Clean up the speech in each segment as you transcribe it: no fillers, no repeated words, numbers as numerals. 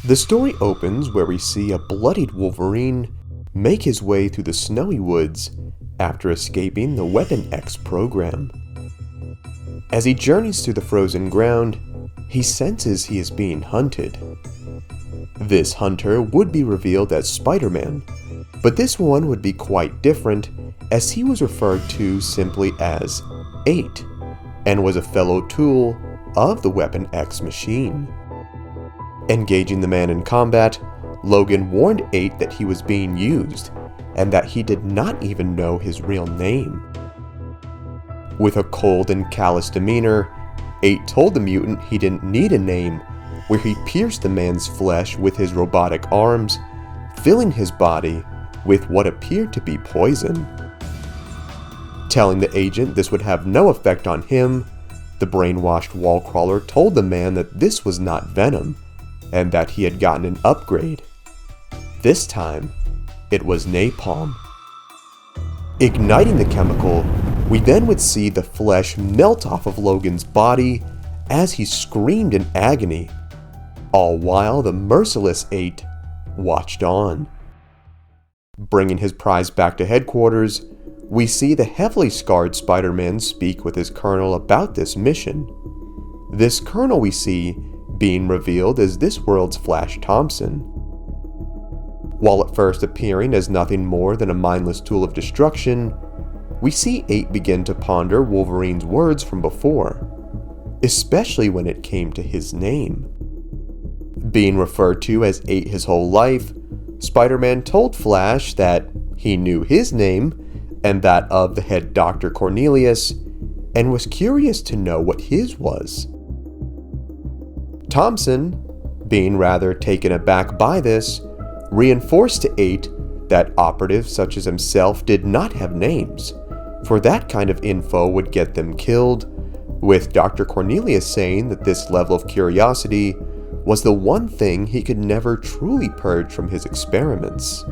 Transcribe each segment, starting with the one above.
The story opens where we see a bloodied Wolverine make his way through the snowy woods after escaping the Weapon X program. As he journeys through the frozen ground, he senses he is being hunted. This hunter would be revealed as Spider-Man, but this one would be quite different as he was referred to simply as 8 and was a fellow tool of the Weapon X machine. Engaging the man in combat, Logan warned 8 that he was being used and that he did not even know his real name. With a cold and callous demeanor, 8 told the mutant he didn't need a name, where he pierced the man's flesh with his robotic arms, filling his body with what appeared to be poison. Telling the agent this would have no effect on him, the brainwashed wall crawler told the man that this was not venom, and that he had gotten an upgrade. This time, it was napalm. Igniting the chemical, we then would see the flesh melt off of Logan's body as he screamed in agony, all while the merciless 8 watched on. Bringing his prize back to headquarters, we see the heavily scarred Spider-Man speak with his colonel about this mission. This colonel we see being revealed as this world's Flash Thompson. While at first appearing as nothing more than a mindless tool of destruction, we see 8 begin to ponder Wolverine's words from before, especially when it came to his name. Being referred to as 8 his whole life, Spider-Man told Flash that he knew his name and that of the head Dr. Cornelius, and was curious to know what his was. Thompson, being rather taken aback by this, reinforced to 8 that operatives such as himself did not have names, for that kind of info would get them killed, with Dr. Cornelius saying that this level of curiosity was the one thing he could never truly purge from his experiments.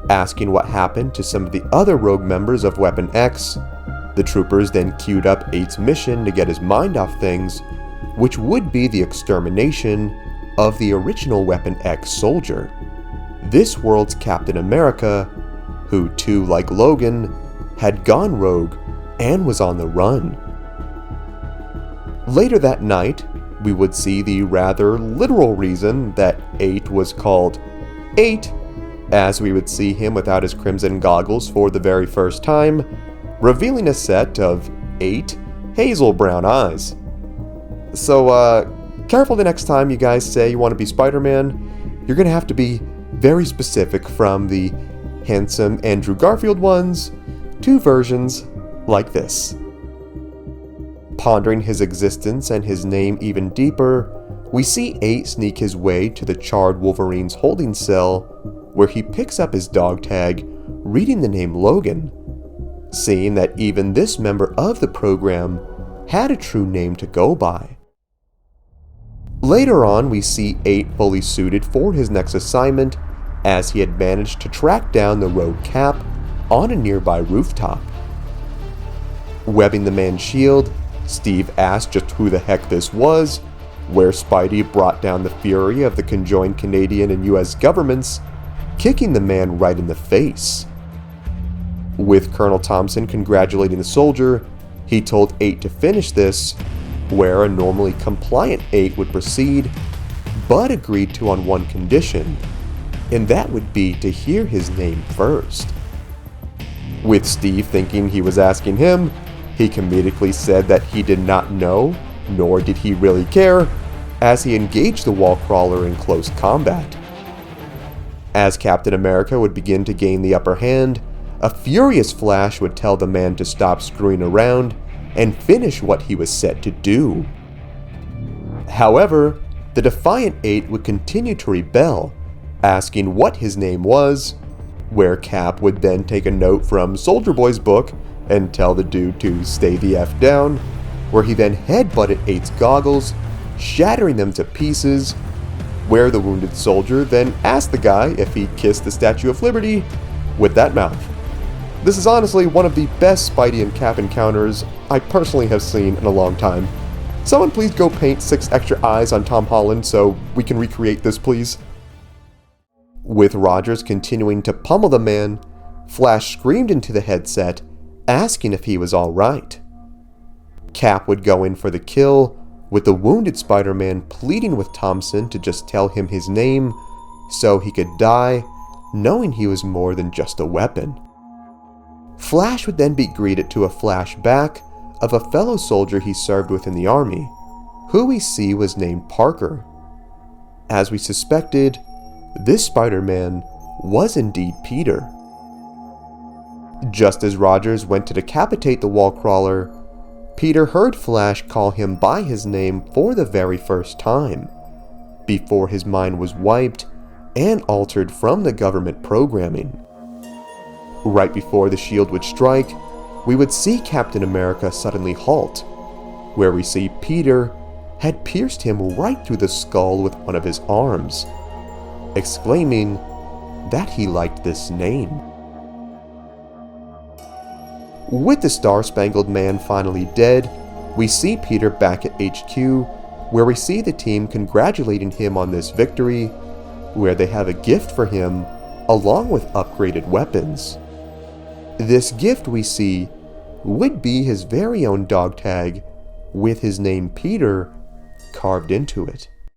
Asking what happened to some of the other rogue members of Weapon X, the troopers then queued up 8's mission to get his mind off things, which would be the extermination of the original Weapon X soldier, this world's Captain America, who too, like Logan, had gone rogue and was on the run. Later that night, we would see the rather literal reason that 8 was called 8, as we would see him without his crimson goggles for the very first time, revealing a set of 8 hazel brown eyes. So, careful the next time you guys say you want to be Spider-Man. You're going to have to be very specific, from the handsome Andrew Garfield ones to versions like this. Pondering his existence and his name even deeper, we see 8 sneak his way to the charred Wolverine's holding cell, where he picks up his dog tag, reading the name Logan, seeing that even this member of the program had a true name to go by. Later on, we see 8 fully suited for his next assignment, as he had managed to track down the rogue Cap on a nearby rooftop. Webbing the man's shield, Steve asked just who the heck this was, where Spidey brought down the fury of the conjoined Canadian and US governments, kicking the man right in the face. With Colonel Thompson congratulating the soldier, he told 8 to finish this, where a normally compliant 8 would proceed, but agreed to on one condition, and that would be to hear his name first. With Steve thinking he was asking him, he comedically said that he did not know, nor did he really care, as he engaged the wall crawler in close combat. As Captain America would begin to gain the upper hand, a furious Flash would tell the man to stop screwing around and finish what he was set to do. However, the defiant 8 would continue to rebel, asking what his name was, where Cap would then take a note from Soldier Boy's book and tell the dude to stay the F down, where he then headbutted 8's goggles, shattering them to pieces, where the wounded soldier then asked the guy if he kissed the Statue of Liberty with that mouth. This is honestly one of the best Spidey and Cap encounters I personally have seen in a long time. Someone please go paint 6 extra eyes on Tom Holland so we can recreate this, please. With Rogers continuing to pummel the man, Flash screamed into the headset, asking if he was alright. Cap would go in for the kill, with the wounded Spider-Man pleading with Thompson to just tell him his name so he could die, knowing he was more than just a weapon. Flash would then be greeted to a flashback of a fellow soldier he served with in the army, who we see was named Parker. As we suspected, this Spider-Man was indeed Peter. Just as Rogers went to decapitate the wall crawler, Peter heard Flash call him by his name for the very first time, before his mind was wiped and altered from the government programming. Right before the shield would strike, we would see Captain America suddenly halt, where we see Peter had pierced him right through the skull with one of his arms, exclaiming that he liked this name. With the Star-Spangled Man finally dead, we see Peter back at HQ, where we see the team congratulating him on this victory, where they have a gift for him along with upgraded weapons. This gift, we see, would be his very own dog tag with his name Peter carved into it.